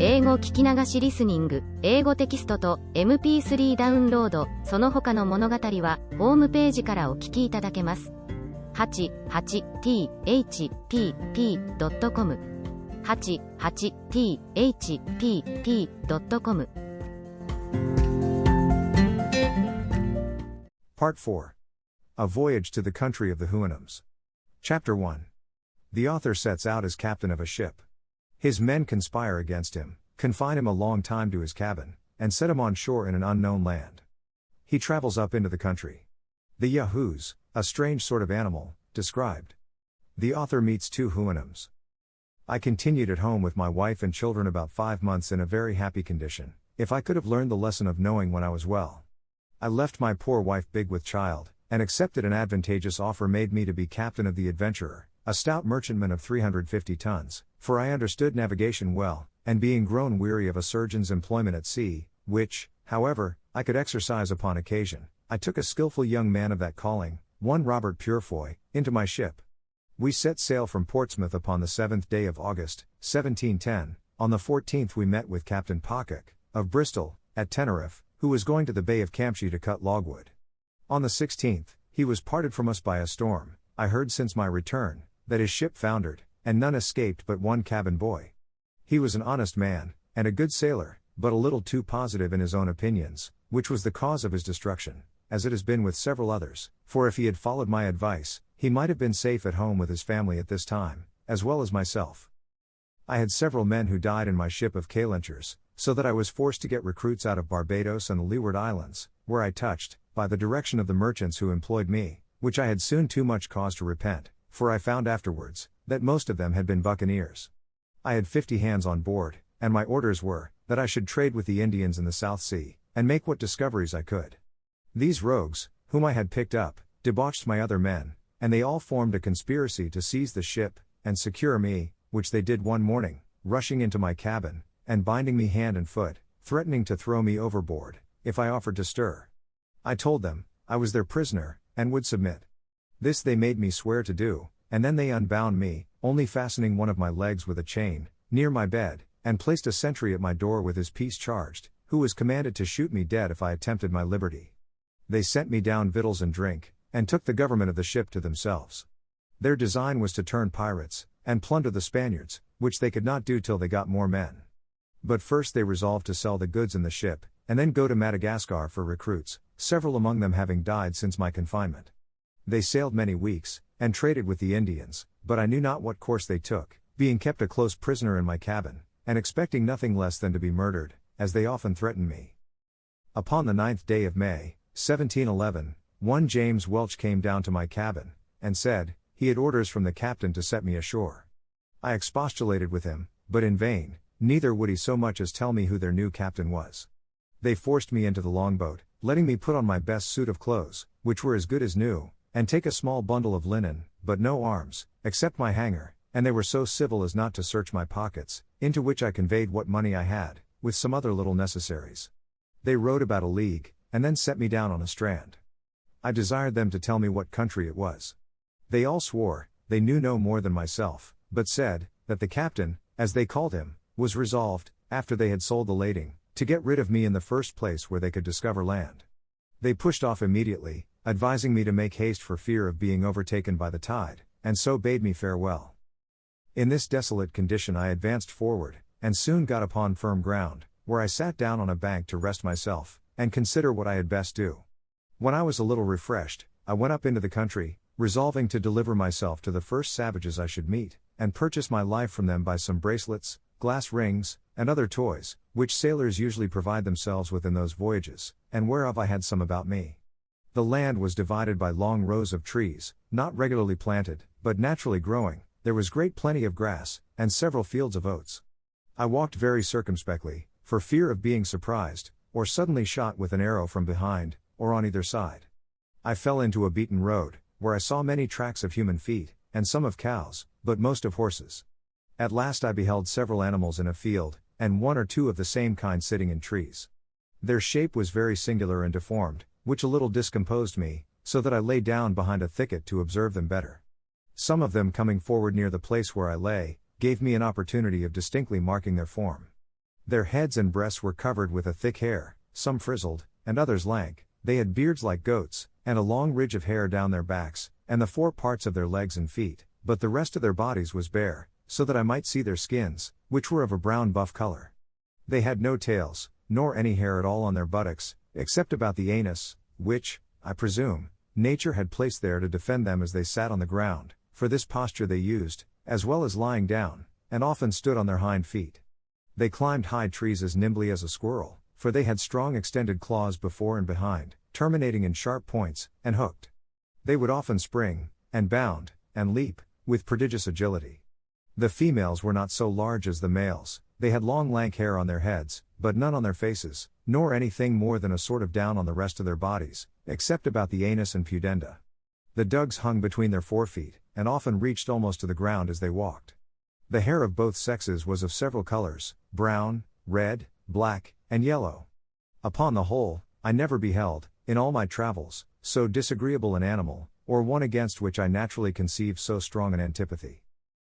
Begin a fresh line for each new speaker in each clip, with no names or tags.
英語聞き流しリスニング、英語テキストと MP3 ダウンロード、その他の物語はホームページからお聞きいただけます。88thpp.com 88thpp.com
Part 4. A Voyage to the Country of the Houyhnhnms. Chapter 1. The author sets out as captain of a ship. His men conspire against him, confine him a long time to his cabin, and set him on shore in an unknown land. He travels up into the country. The Yahoos, a strange sort of animal, described. The author meets two Houyhnhnms. I continued at home with my wife and children about 5 months in a very happy condition, if I could have learned the lesson of knowing when I was well. I left my poor wife big with child, and accepted an advantageous offer made me to be captain of the Adventurer, a stout merchantman of 350 tons, for I understood navigation well, and being grown weary of a surgeon's employment at sea, which, however, I could exercise upon occasion, I took a skilful young man of that calling, one Robert Purefoy, into my ship. We set sail from Portsmouth upon the 7th day of August, 1710, on the 14th we met with Captain Pocock, of Bristol, at Tenerife, who was going to the Bay of Campsie to cut logwood. On the 16th, he was parted from us by a storm. I heard since my return, that his ship foundered, and none escaped but one cabin boy. He was an honest man, and a good sailor, but a little too positive in his own opinions, which was the cause of his destruction, as it has been with several others, for if he had followed my advice, he might have been safe at home with his family at this time, as well as myself. I had several men who died in my ship of calentures, so that I was forced to get recruits out of Barbados and the Leeward Islands, where I touched, by the direction of the merchants who employed me, which I had soon too much cause to repent, for I found afterwards, that most of them had been buccaneers. I had 50 hands on board, and my orders were, that I should trade with the Indians in the South Sea, and make what discoveries I could. These rogues, whom I had picked up, debauched my other men, and they all formed a conspiracy to seize the ship, and secure me, which they did one morning, rushing into my cabin, and binding me hand and foot, threatening to throw me overboard, if I offered to stir. I told them, I was their prisoner, and would submit. This they made me swear to do, and then they unbound me, only fastening one of my legs with a chain, near my bed, and placed a sentry at my door with his piece charged, who was commanded to shoot me dead if I attempted my liberty. They sent me down victuals and drink, and took the government of the ship to themselves. Their design was to turn pirates, and plunder the Spaniards, which they could not do till they got more men. But first they resolved to sell the goods in the ship, and then go to Madagascar for recruits, several among them having died since my confinement. They sailed many weeks, and traded with the Indians, but I knew not what course they took, being kept a close prisoner in my cabin, and expecting nothing less than to be murdered, as they often threatened me. Upon the 9th day of May, 1711, one James Welch came down to my cabin, and said, he had orders from the captain to set me ashore. I expostulated with him, but in vain, neither would he so much as tell me who their new captain was. They forced me into the longboat, letting me put on my best suit of clothes, which were as good as new, and take a small bundle of linen, but no arms, except my hanger, and they were so civil as not to search my pockets, into which I conveyed what money I had, with some other little necessaries. They rowed about a league, and then set me down on a strand. I desired them to tell me what country it was. They all swore, they knew no more than myself, but said, that the captain, as they called him, was resolved, after they had sold the lading, to get rid of me in the first place where they could discover land. They pushed off immediately, advising me to make haste for fear of being overtaken by the tide, and so bade me farewell. In this desolate condition I advanced forward, and soon got upon firm ground, where I sat down on a bank to rest myself, and consider what I had best do. When I was a little refreshed, I went up into the country, resolving to deliver myself to the first savages I should meet, and purchase my life from them by some bracelets, glass rings, and other toys, which sailors usually provide themselves with in those voyages, and whereof I had some about me. The land was divided by long rows of trees, not regularly planted, but naturally growing. There was great plenty of grass, and several fields of oats. I walked very circumspectly, for fear of being surprised, or suddenly shot with an arrow from behind, or on either side. I fell into a beaten road, where I saw many tracks of human feet, and some of cows, but most of horses. At last I beheld several animals in a field, and one or two of the same kind sitting in trees. Their shape was very singular and deformed, which a little discomposed me, so that I lay down behind a thicket to observe them better. Some of them coming forward near the place where I lay, gave me an opportunity of distinctly marking their form. Their heads and breasts were covered with a thick hair, some frizzled, and others lank. They had beards like goats, and a long ridge of hair down their backs, and the fore parts of their legs and feet, but the rest of their bodies was bare, so that I might see their skins, which were of a brown-buff color. They had no tails, nor any hair at all on their buttocks, except about the anus, which, I presume, nature had placed there to defend them as they sat on the ground, for this posture they used, as well as lying down, and often stood on their hind feet. They climbed high trees as nimbly as a squirrel, for they had strong extended claws before and behind, terminating in sharp points, and hooked. They would often spring, and bound, and leap, with prodigious agility. The females were not so large as the males. They had long lank hair on their heads, but none on their faces, nor anything more than a sort of down on the rest of their bodies, except about the anus and pudenda. The dugs hung between their forefeet, and often reached almost to the ground as they walked. The hair of both sexes was of several colors, brown, red, black, and yellow. Upon the whole, I never beheld, in all my travels, so disagreeable an animal, or one against which I naturally conceived so strong an antipathy.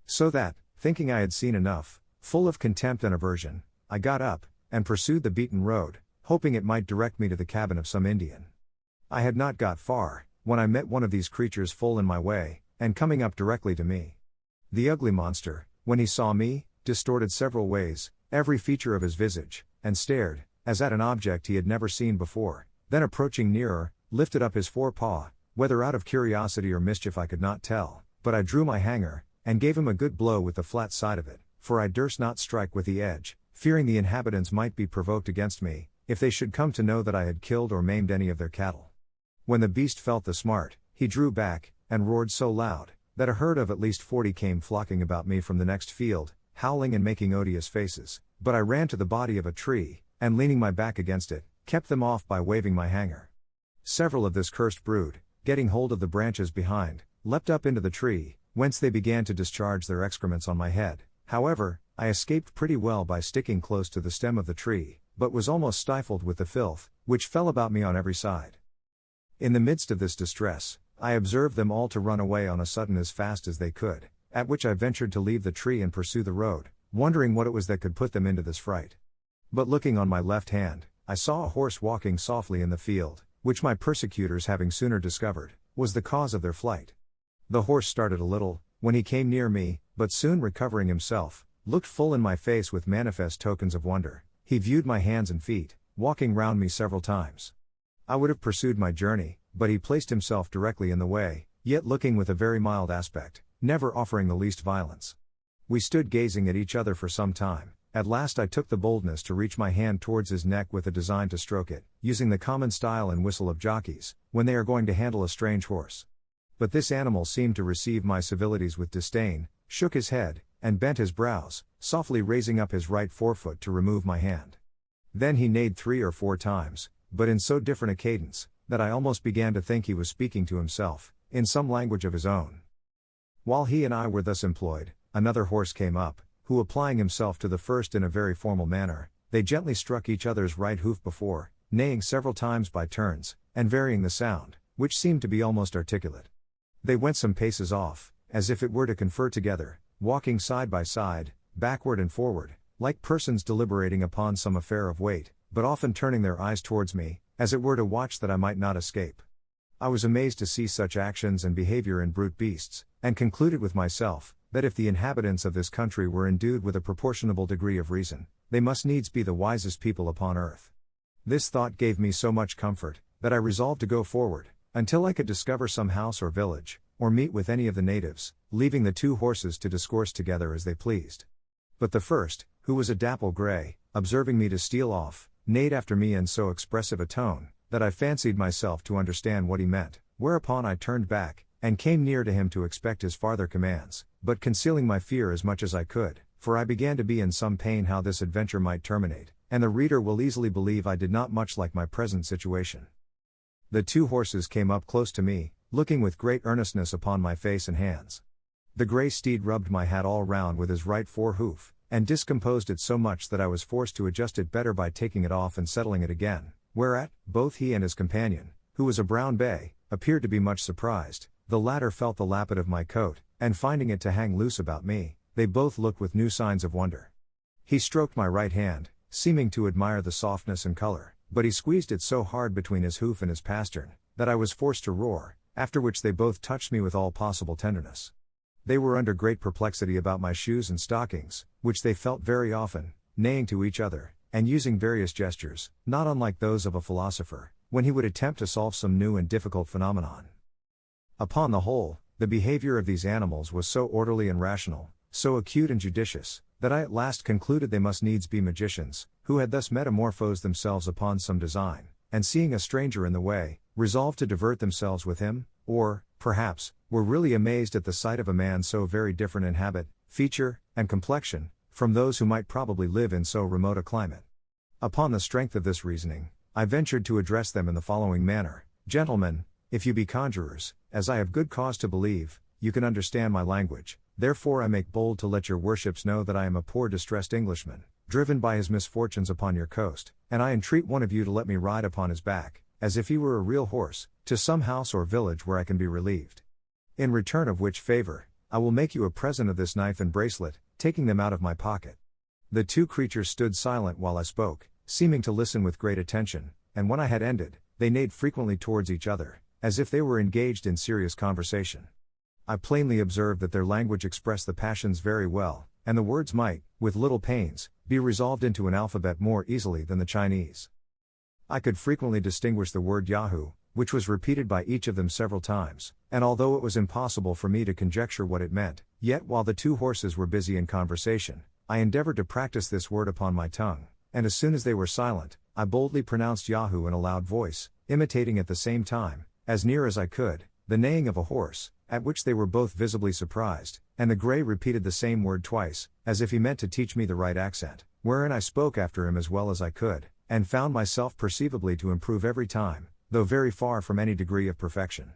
So that, thinking I had seen enough, full of contempt and aversion, I got up, and pursued the beaten road, hoping it might direct me to the cabin of some Indian. I had not got far, when I met one of these creatures full in my way, and coming up directly to me. The ugly monster, when he saw me, distorted several ways, every feature of his visage, and stared, as at an object he had never seen before, then approaching nearer, lifted up his forepaw, whether out of curiosity or mischief I could not tell, but I drew my hanger, and gave him a good blow with the flat side of it, for I durst not strike with the edge, fearing the inhabitants might be provoked against me, if they should come to know that I had killed or maimed any of their cattle. When the beast felt the smart, he drew back, and roared so loud, that a herd of at least 40 came flocking about me from the next field, howling and making odious faces, but I ran to the body of a tree, and leaning my back against it, kept them off by waving my hanger. Several of this cursed brood, getting hold of the branches behind, leapt up into the tree, whence they began to discharge their excrements on my head. However, I escaped pretty well by sticking close to the stem of the tree, but was almost stifled with the filth, which fell about me on every side. In the midst of this distress, I observed them all to run away on a sudden as fast as they could, at which I ventured to leave the tree and pursue the road, wondering what it was that could put them into this fright. But looking on my left hand, I saw a horse walking softly in the field, which my persecutors having sooner discovered, was the cause of their flight. The horse started a little, when he came near me, but soon recovering himself, looked full in my face with manifest tokens of wonder. He viewed my hands and feet, walking round me several times. I would have pursued my journey, but he placed himself directly in the way, yet looking with a very mild aspect, never offering the least violence. We stood gazing at each other for some time. At last I took the boldness to reach my hand towards his neck with a design to stroke it, using the common style and whistle of jockeys, when they are going to handle a strange horse. But this animal seemed to receive my civilities with disdain, shook his head, and bent his brows, softly raising up his right forefoot to remove my hand. Then he neighed 3 or 4 times, but in so different a cadence, that I almost began to think he was speaking to himself, in some language of his own. While he and I were thus employed, another horse came up, who applying himself to the first in a very formal manner, they gently struck each other's right hoof before, neighing several times by turns, and varying the sound, which seemed to be almost articulate. They went some paces off, as if it were to confer together, walking side by side, backward and forward, like persons deliberating upon some affair of weight, but often turning their eyes towards me, as it were to watch that I might not escape. I was amazed to see such actions and behavior in brute beasts, and concluded with myself, that if the inhabitants of this country were endued with a proportionable degree of reason, they must needs be the wisest people upon earth. This thought gave me so much comfort, that I resolved to go forward, until I could discover some house or village, or meet with any of the natives, leaving the 2 horses to discourse together as they pleased. But the first, who was a dapple grey, observing me to steal off, neighed after me in so expressive a tone, that I fancied myself to understand what he meant, whereupon I turned back, and came near to him to expect his farther commands, but concealing my fear as much as I could, for I began to be in some pain how this adventure might terminate, and the reader will easily believe I did not much like my present situation. The 2 horses came up close to me, looking with great earnestness upon my face and hands. The grey steed rubbed my hat all round with his right forehoof, and discomposed it so much that I was forced to adjust it better by taking it off and settling it again, whereat, both he and his companion, who was a brown bay, appeared to be much surprised. The latter felt the lappet of my coat, and finding it to hang loose about me, they both looked with new signs of wonder. He stroked my right hand, seeming to admire the softness and color, but he squeezed it so hard between his hoof and his pastern, that I was forced to roar, after which they both touched me with all possible tenderness. They were under great perplexity about my shoes and stockings, which they felt very often, neighing to each other, and using various gestures, not unlike those of a philosopher, when he would attempt to solve some new and difficult phenomenon. Upon the whole, the behavior of these animals was so orderly and rational, so acute and judicious, that I at last concluded they must needs be magicians, who had thus metamorphosed themselves upon some design, and seeing a stranger in the way, resolved to divert themselves with him, or, perhaps, were really amazed at the sight of a man so very different in habit, feature, and complexion, from those who might probably live in so remote a climate. Upon the strength of this reasoning, I ventured to address them in the following manner: Gentlemen, if you be conjurers, as I have good cause to believe, you can understand my language, therefore I make bold to let your worships know that I am a poor distressed Englishman, driven by his misfortunes upon your coast, and I entreat one of you to let me ride upon his back, as if he were a real horse, to some house or village where I can be relieved. In return of which favor, I will make you a present of this knife and bracelet, taking them out of my pocket. The two creatures stood silent while I spoke, seeming to listen with great attention, and when I had ended, they neighed frequently towards each other, as if they were engaged in serious conversation. I plainly observed that their language expressed the passions very well, and the words might, with little pains, be resolved into an alphabet more easily than the Chinese. I could frequently distinguish the word Yahoo, which was repeated by each of them several times, and although it was impossible for me to conjecture what it meant, yet while the two horses were busy in conversation, I endeavored to practice this word upon my tongue, and as soon as they were silent, I boldly pronounced Yahoo in a loud voice, imitating at the same time, as near as I could, the neighing of a horse, at which they were both visibly surprised, and the grey repeated the same word twice, as if he meant to teach me the right accent, wherein I spoke after him as well as I could, and found myself perceivably to improve every time, though very far from any degree of perfection.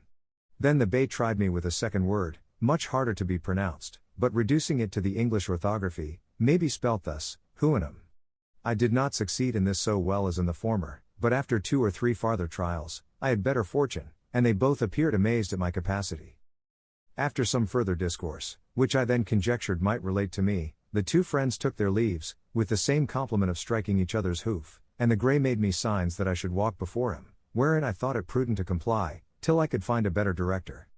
Then the Bey tried me with a second word, much harder to be pronounced, but reducing it to the English orthography, may be spelt thus, Huanum. I did not succeed in this so well as in the former, but after 2 or 3 farther trials, I had better fortune, and they both appeared amazed at my capacity. After some further discourse, which I then conjectured might relate to me, the two friends took their leaves, with the same compliment of striking each other's hoof, and the grey made me signs that I should walk before him, wherein I thought it prudent to comply, till I could find a better director.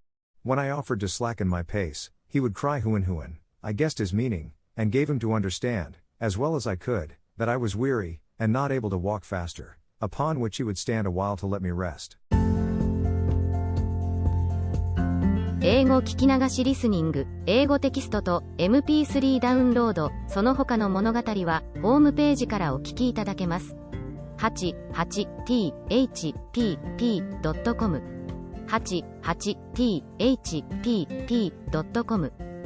When I offered to slacken my pace, he would cry Huan Huan. I guessed his meaning, and gave him to understand, as well as I could, that I was weary, and not able to walk faster, upon which he would stand a while to let me rest.
英語聞き流しリスニング、英語テキストと MP3 ダウンロード、その他の物語は、ホームページからお聞きいただけます。88thpp.com 88thpp.com